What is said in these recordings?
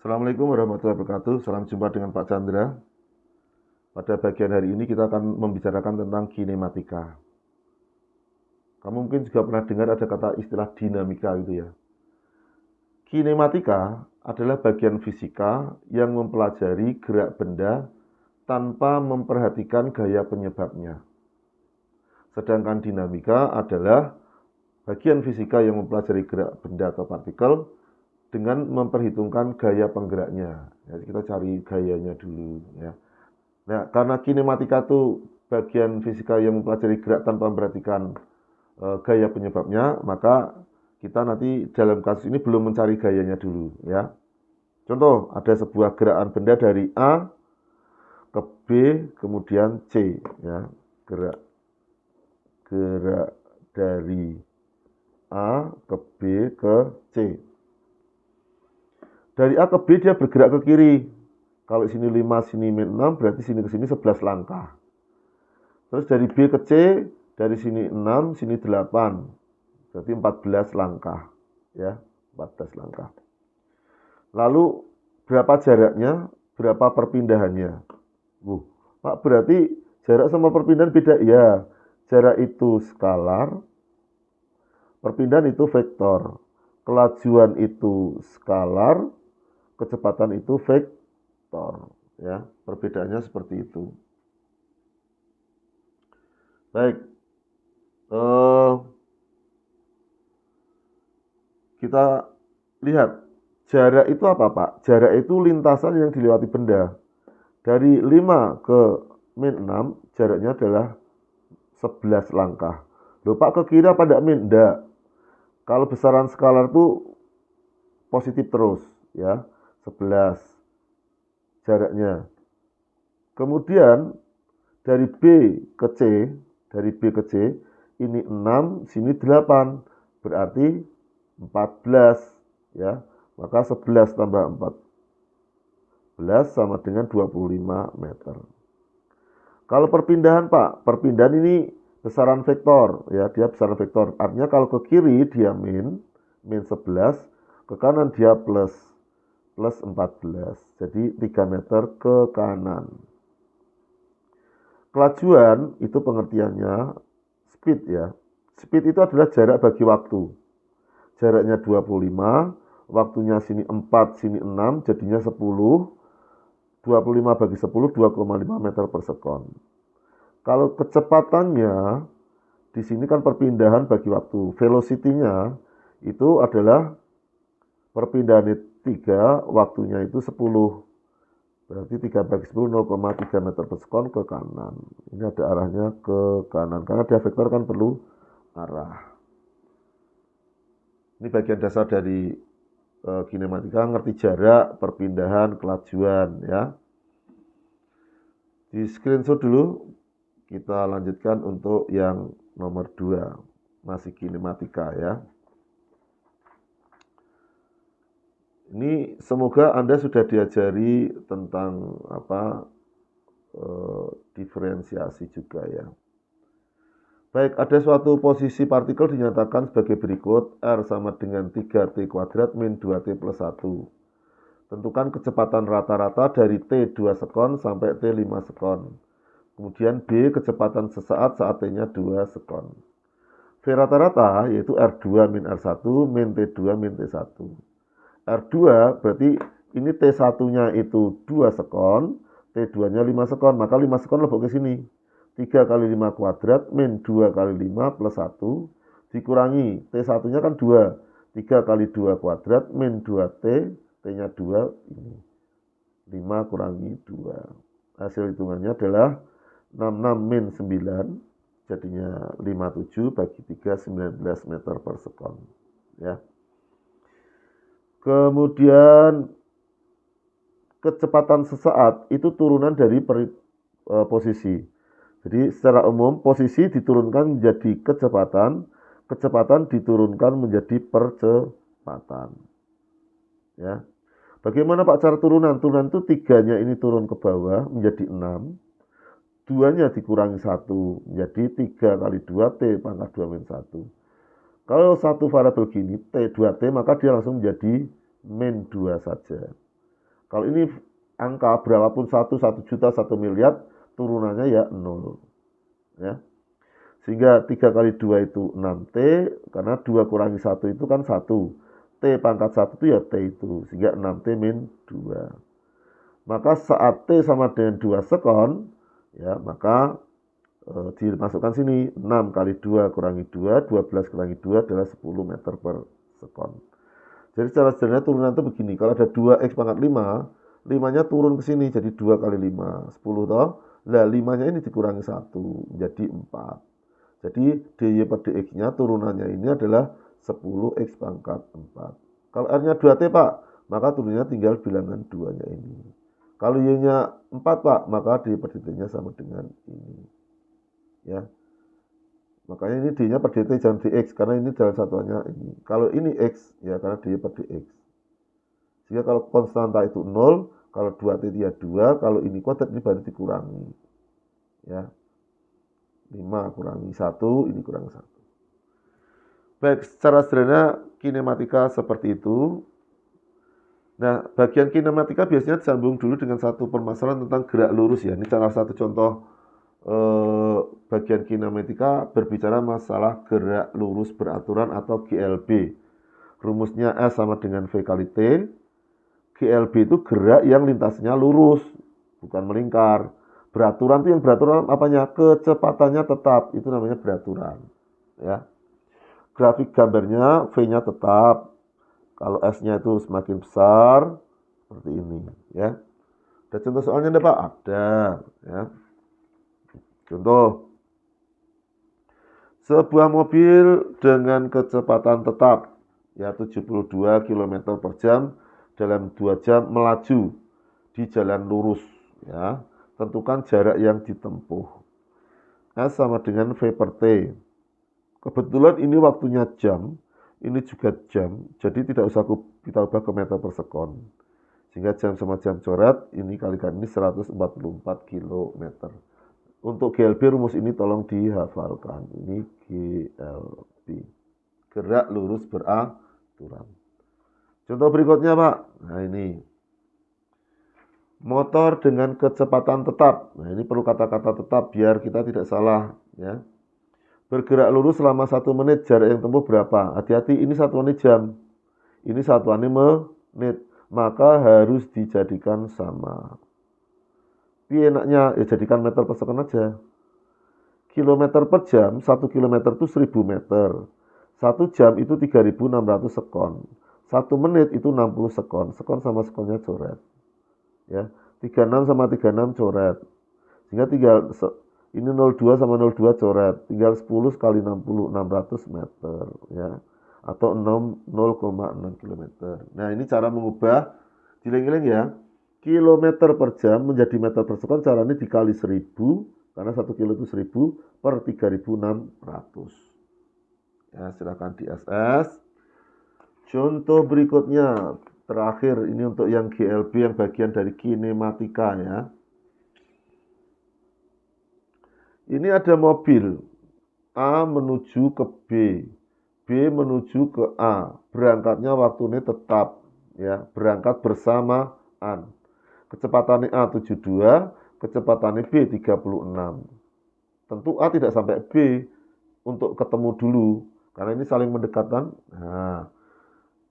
Assalamualaikum warahmatullahi wabarakatuh. Salam jumpa dengan Pak Chandra. Pada bagian hari ini kita akan membicarakan tentang kinematika. Kamu mungkin juga pernah dengar ada kata istilah dinamika gitu ya. Kinematika adalah bagian fisika yang mempelajari gerak benda tanpa memperhatikan gaya penyebabnya. Sedangkan dinamika adalah bagian fisika yang mempelajari gerak benda atau partikel dengan memperhitungkan gaya penggeraknya. Ya, kita cari gayanya dulu ya. Nah, karena kinematika itu bagian fisika yang mempelajari gerak tanpa memperhatikan gaya penyebabnya, maka kita nanti dalam kasus ini belum mencari gayanya dulu ya. Contoh, ada sebuah gerakan benda dari A ke B kemudian C ya. Gerak dari A ke B ke C. Dari A ke B dia bergerak ke kiri. Kalau sini 5, sini min 6, berarti sini ke sini 11 langkah. Terus dari B ke C, dari sini 6, sini 8. Berarti 14 langkah. Ya, 14 langkah. Lalu berapa jaraknya, berapa perpindahannya? Pak, berarti jarak sama perpindahan beda? Ya, jarak itu skalar, perpindahan itu vektor. Kelajuan itu skalar, kecepatan itu vektor, ya. Perbedaannya seperti itu. Baik, kita lihat jarak itu apa, Pak? Jarak itu lintasan yang dilewati benda. Dari 5 ke min 6 jaraknya adalah 11 langkah. Loh Pak, ke kiri apa enggak min? Enggak. Kalau besaran skalar itu positif terus, ya. 11 jaraknya. Kemudian dari B ke C, ini 6, sini 8. Berarti 14 ya. Maka 11 tambah 14 sama dengan 25 meter. Kalau perpindahan Pak, perpindahan ini besaran vektor ya, dia besaran vektor. Artinya kalau ke kiri dia min 11, ke kanan dia plus 14. Jadi 3 meter ke kanan. Kelajuan itu pengertiannya speed ya. Speed itu adalah jarak bagi waktu. Jaraknya 25, waktunya sini 4, sini 6, jadinya 10. 25 bagi 10, 2,5 meter per sekon. Kalau kecepatannya, di sini kan perpindahan bagi waktu. Velocity-nya itu adalah perpindahan 3, waktunya itu 10. Berarti 3 bagi 10, 0,3 meter per sekon ke kanan. Ini ada arahnya ke kanan. Karena dia vektor kan perlu arah. Ini bagian dasar dari kinematika, ngerti jarak, perpindahan, kelajuan ya. Di screenshot dulu, kita lanjutkan untuk yang nomor 2, masih kinematika ya. Ini semoga Anda sudah diajari tentang diferensiasi juga ya. Baik, ada suatu posisi partikel dinyatakan sebagai berikut. R sama dengan 3T kuadrat min 2T plus 1. Tentukan kecepatan rata-rata dari T 2 sekon sampai T 5 sekon. Kemudian B, kecepatan sesaat saat T-nya 2 sekon. V rata-rata yaitu R2 min R1 min T2 min T1. R2 berarti ini T1-nya itu 2 sekon, T2-nya 5 sekon, maka 5 sekon lebok ke sini. 3 kali 5 kuadrat min 2 kali 5 plus 1 dikurangi T1-nya kan 2. 3 kali 2 kuadrat min 2T, T-nya 2 ini. 5 kurangi 2. Hasil hitungannya adalah 66 min 9, jadinya 57 bagi 3, 19 meter per sekon. Ya. Kemudian kecepatan sesaat itu turunan dari posisi. Jadi secara umum posisi diturunkan menjadi kecepatan, kecepatan diturunkan menjadi percepatan. Ya. Bagaimana Pak cara turunan? Turunan itu 3-nya ini turun ke bawah menjadi 6. 2-nya dikurangi 1 menjadi 3 kali 2 T pangkat 2 min 1. Kalau satu variabel gini, T2T, maka dia langsung menjadi min 2 saja. Kalau ini angka berapapun 1 juta, 1 miliar, turunannya ya 0. Ya. Sehingga 3 kali 2 itu 6T, karena 2 kurangi 1 itu kan 1. T pangkat 1 itu ya T itu, sehingga 6T min 2. Maka saat T sama dengan 2 sekon, ya maka dimasukkan sini 6 kali 2 kurangi 2, 12 kurangi 2 adalah 10 meter per sekon. Jadi secara sederhana turunan itu begini, kalau ada 2X pangkat 5, 5-nya turun ke sini jadi 2 kali 5, 10 toh. Nah 5-nya ini dikurangi 1, menjadi 4. Jadi dy per dx-nya turunannya ini adalah 10x pangkat 4. Kalau R-nya 2T Pak, maka turunnya tinggal bilangan 2-nya ini. Kalau Y-nya 4 Pak, maka dy per dt-nya sama dengan ini. Ya. Makanya ini D-nya per dt jangan dx, karena ini jalan satuannya ini. Kalau ini x, ya karena dy per dx. Sehingga kalau konstanta itu 0, kalau 2T ya 2, kalau ini kuadrat ini baru dikurangi. Ya. 5 kurangi 1, ini kurangi 1. Baik, secara sederhana kinematika seperti itu. Nah, bagian kinematika biasanya disambung dulu dengan satu permasalahan tentang gerak lurus ya. Ini salah satu contoh bagian kinematika berbicara masalah gerak lurus beraturan atau GLB. Rumusnya S sama dengan V kali T. GLB itu gerak yang lintasnya lurus, bukan melingkar. Beraturan itu yang beraturan apanya? Kecepatannya tetap, itu namanya beraturan. Ya. Grafik gambarnya V-nya tetap. Kalau S-nya itu semakin besar, seperti ini. Ya. Ada contoh soalnya enggak Pak? Ada. Ya. Contoh. Sebuah mobil dengan kecepatan tetap, ya 72 km per jam, dalam 2 jam melaju di jalan lurus. Ya. Tentukan jarak yang ditempuh. S sama dengan V per T. Kebetulan ini waktunya jam, ini juga jam, jadi tidak usah kita ubah ke meter per sekon. Sehingga jam sama jam coret, ini kalikan ini 144 km. Untuk GLB rumus ini tolong dihafalkan. Ini GLB. Gerak lurus beraturan. Contoh berikutnya Pak. Nah ini. Motor dengan kecepatan tetap. Nah, ini perlu kata-kata tetap biar kita tidak salah, ya. Bergerak lurus selama 1 menit, jarak yang tempuh berapa? Hati-hati, ini satuannya jam. Ini satuannya menit. Maka harus dijadikan sama. Tapi enaknya, ya jadikan meter per sekon aja. Kilometer per jam, 1 kilometer itu 1000 meter. 1 jam itu 3600 sekon. 1 menit itu 60 sekon. Sekon sama sekonnya coret. Ya, 36 sama 36 coret. Sehingga tinggal ini 02 sama 02 coret. Tinggal 10 kali 60, 600 meter ya. Atau 0,6 km. Nah, ini cara mengubah giling-giling ya. Kilometer per jam menjadi meter per sekon, caranya dikali 1000 karena 1 kilo itu 1000 per 3600. Ya, silakan di SS. Contoh berikutnya. Terakhir ini untuk yang GLB yang bagian dari kinematika ya. Ini ada mobil A menuju ke B, B menuju ke A. Berangkatnya waktunya tetap ya, berangkat bersamaan. Kecepatannya A 72, kecepatannya B 36. Tentu A tidak sampai B untuk ketemu dulu karena ini saling mendekatkan. Nah,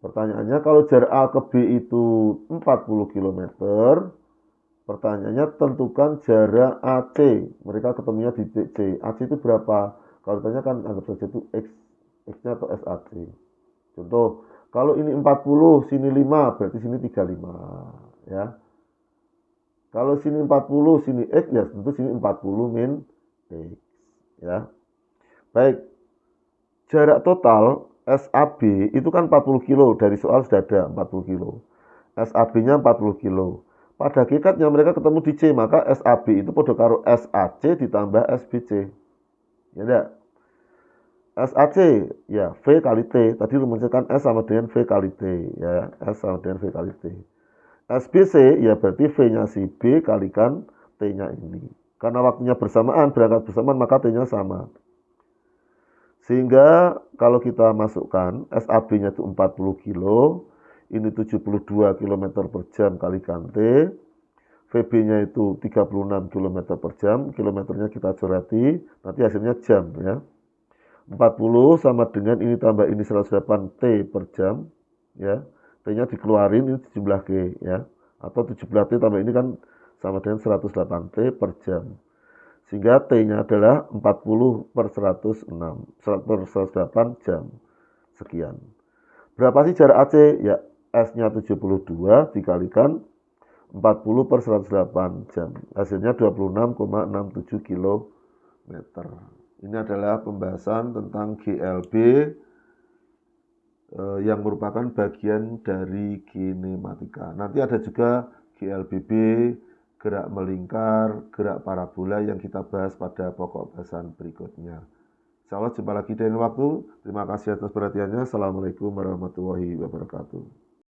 pertanyaannya kalau jarak A ke B itu 40 km, pertanyaannya tentukan jarak AC. Mereka ketemunya di titik C. AC itu berapa? Kalau ditanya kan anggap saja itu X, X-nya atau SAC. Contoh, kalau ini 40, sini 5, berarti sini 35. Ya. Kalau sini 40, sini X, ya tentu sini 40 min X. Ya. Baik, jarak total SAB itu kan 40 kilo, dari soal sudah ada 40 kilo. SAB-nya 40 kilo. Pada hakikatnya mereka ketemu di C, maka SAB itu podo karo SAC ditambah SBC. Ya enggak? SAC, ya V kali T. Tadi rumusnya kan S sama dengan V kali T. Ya, S sama dengan V kali T. SBC, ya berarti V-nya si B kalikan T-nya ini. Karena waktunya bersamaan, berangkat bersamaan, maka T-nya sama. Sehingga kalau kita masukkan SAB-nya itu 40 kilo, ini 72 km per jam kalikan T, VB-nya itu 36 km per jam, kilometernya kita corati, nanti hasilnya jam ya. 40 sama dengan ini tambah ini 108 T per jam ya. T-nya dikeluarin, ini jumlah G ya. Atau 17T tambah ini kan sama dengan 108 T per jam. Sehingga T-nya adalah 40 per 106, 100 per 108 jam. Sekian. Berapa sih jarak AC? Ya, S-nya 72 dikalikan 40 per 108 jam. Hasilnya 26,67 km. Ini adalah pembahasan tentang GLB yang merupakan bagian dari kinematika. Nanti ada juga GLBB, gerak melingkar, gerak parabola yang kita bahas pada pokok bahasan berikutnya. Insya Allah jumpa lagi di lain waktu. Terima kasih atas perhatiannya. Assalamualaikum warahmatullahi wabarakatuh.